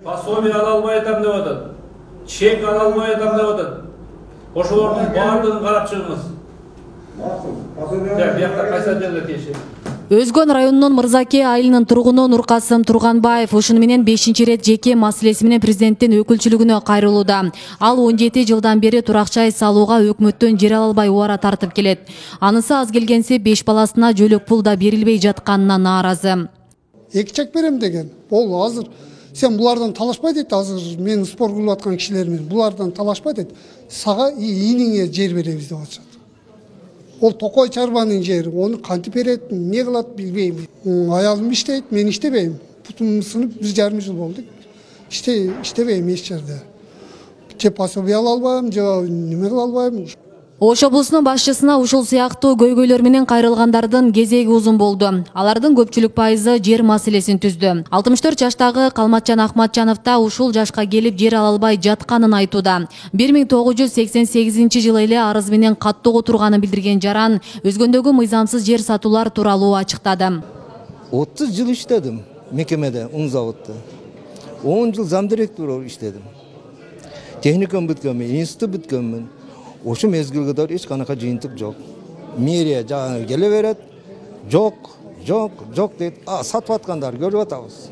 Пособие ала албай атам деп атат. Чек ала албай атам деп атат. Ошолордун баардыгын карап чыгыңыз. Биякта кайсы жерде тиешеби? Өзгөн районунун Мырзаке айылынын тургуну Нуркасым Турганбаев ушуну менен 5-чи рет жеке маселеси менен президенттин өкүлчүлүгүнө кайрылууда. Ал 17 жылдан бери туракчай салууга өкмөттөн жер ала албай убара тартып келет. Анысы аз келгенси 5 баласына жөлөк пул да берилбей жатканына нааразы. Эки чек берем деген. Ол азыр сен булардан талашпай дейт, азыр мен спор кылып аткан кишилер менен булардан талашпай дейт. Сага ийниңе жер беребиз деп атышат. Ол Токой чарбанын жери, onu кантип берет, не кылат билбейм. Аялым иштейт, мен иштебейм. Путум сынып 1,5 жыл болду. Иштебейм эч жерде. Же пособие ала албайм, же неме кыла албайм. Ош облусунун башчысына ушул сыяктуу көйгөйлөр менен кайрылгандардын кезеги узун болду. Алардын көпчүлүк пайызы жер маселесин түздү. 64 жаштагы Калматжан Ахматжанов да ушул жашка келип жер ала албай жатканын айтууда. 1988 жылы эле арыз менен каттоого турганын билдирген Жаран өзгөндөгү мыйзамсыз жер сатуулар тууралуу ачыктады. 30 жыл иштедим мекемеде, un заводда. 10 жыл зам директор болуп иштедим. Техникум бүткөнмүн, институт бүткөнмүн. Ошо мезгилге дагы эч канака жыйынтык жок. Мэрия жагы келе берет. Жок дейт. Сатып аткандарды көрүп атабыз.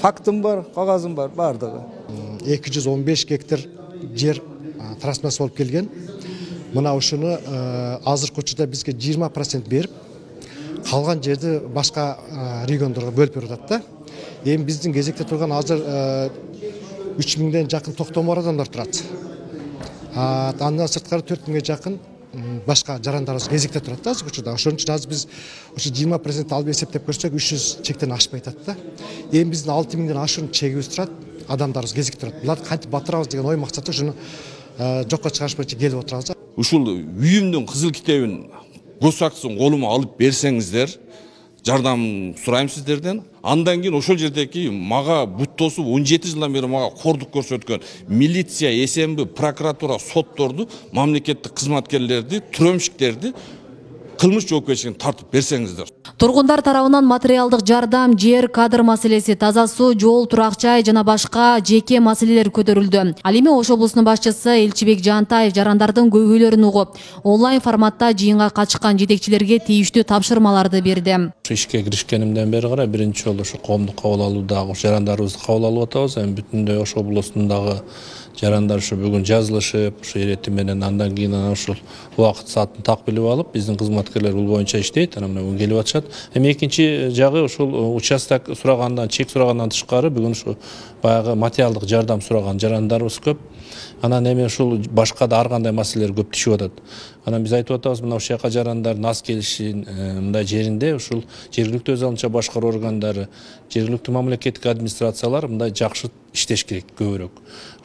Фактым бар, кагазым бар, бардыгы. 215 гектар жер трансмас болуп келген. Мына ушуну азыркы учурда бизге 20% берип, калган жерди башка региондорго бөлүп берип атат да. Эми биздин кезекте турган азыр 3000ден жакын токтомор адамдар турат. Андан сырткары 4000ге жакын башка жарандарыбыз кезекте турат да азыркы учурда. Ошон үчүн азыр биз ошо 20% алып эсептеп көрсөк 300 чектен ашпай атат да. Эми биздин 6000ден ашуун чегибиз турат, адамдарыбыз кезекте турат. Буларды кантип батырабыз деген ой максаты ушуну жокко чыгарышпайчы келип отурабыз. Ушул үйүмдүн кызыл китебин госактысын колума алып берсеңиздер, жардам сурайм сиздерден. Андан кийин ошол жердеги мага буттосуп 17 жылдан бери мага кордук көрсөткөн милиция, СМБ, прокуратура, сотторду, мамлекеттик кызматкерлерди, түрөмшиктерди кылмыш жоопкерчилигине тартып берсеңиздер. Тургундар тарабынан материалдык жардам, жер, кадр маселеси, таза суу, жол, турак-жай жана башка жеке маселелер көтөрүлдү. Ал эми Ош облусунун башчысы Элчибек Жантаев жарандардын көйгөйлөрүн угуп, онлайн форматта жыйынга катышкан жетекчилерге тийиштүү тапшырмаларды берди. Ишке киришкенимден бери карай биринчи жолу ушу коомдук кабыл алуудагы жарандарыбызды кабыл алып атабыз. Эми бүтүндөй Ош облусундагы жарандар ушу бүгүн жазылышып, ушу ирети менен андан кийин ушул убакыт саатын так билип алып, биздин кызматкерлер бул боюнча иштейт. Анан бүгүн келип атышат. Эми экинчи жагы ушул участок сурагандан, чек сурагандан тышкары бүгүн ушу баягы материалдык жардам сураган жарандарыбыз көп. Анан эми ушул башка да ар кандай маселелер көп түшүп атат. Анан биз айтып атабыз, мына ушул жака жарандар нас келишин мындай жеринде ушул жергиликтүү өз алынча башкаруу органдары, жергиликтүү мамлекеттик администрациялар мындай жакшы иштеш керек көбүрөөк.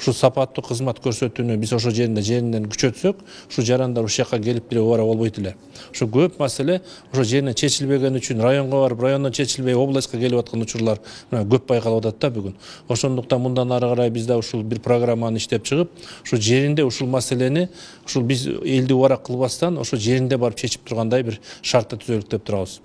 Ушул сапаттуу кызмат көрсөтүүнү биз ошол жеринен күчөтсөк, ушул жарандар ушул жака келип бир убара болбойт эле. Ошо көп маселе ошо жеринен чечилбеген үчүн районго барып, райондон чечилбей областка келип аткан учурлар көп байкалып атат да бүгүн. Ошондуктан мындан ары карай биз да ушул бир программаны иштеп чыгып, ушул жеринде ушул маселени ушул биз элди убара кылбастан ошо жеринде барып чечип тургандай бир шартты түзөлүк деп турабыз.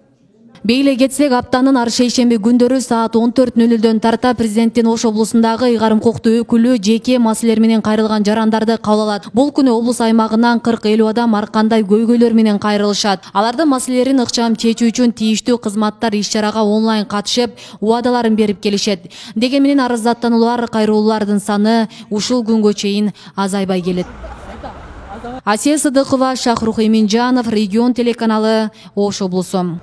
Бейле кетсек, аптанын ар шейшемби күндөрү саат 14:00 тарта президенттин Ош облусундагы ыйгарым укуктуу өкүлү жеке маселелер менен кайрылган жарандарды кабыл алат. Бул күнү облус аймагынан 40-50 адам ар кандай көйгөйлөр менен кайрылышат. Алардын маселелерин ыкчам чечүү үчүн тийиштүү кызматтар иш-чарага онлайн катышып, убадаларын берип келишет. Деген менен арыздаттануулар, кайрылуулардын саны ушул күнгө чейин азайбай келет. Асия Сыдыкова, Шахрух Эминжанов, Регион телеканалы, Ош облусу.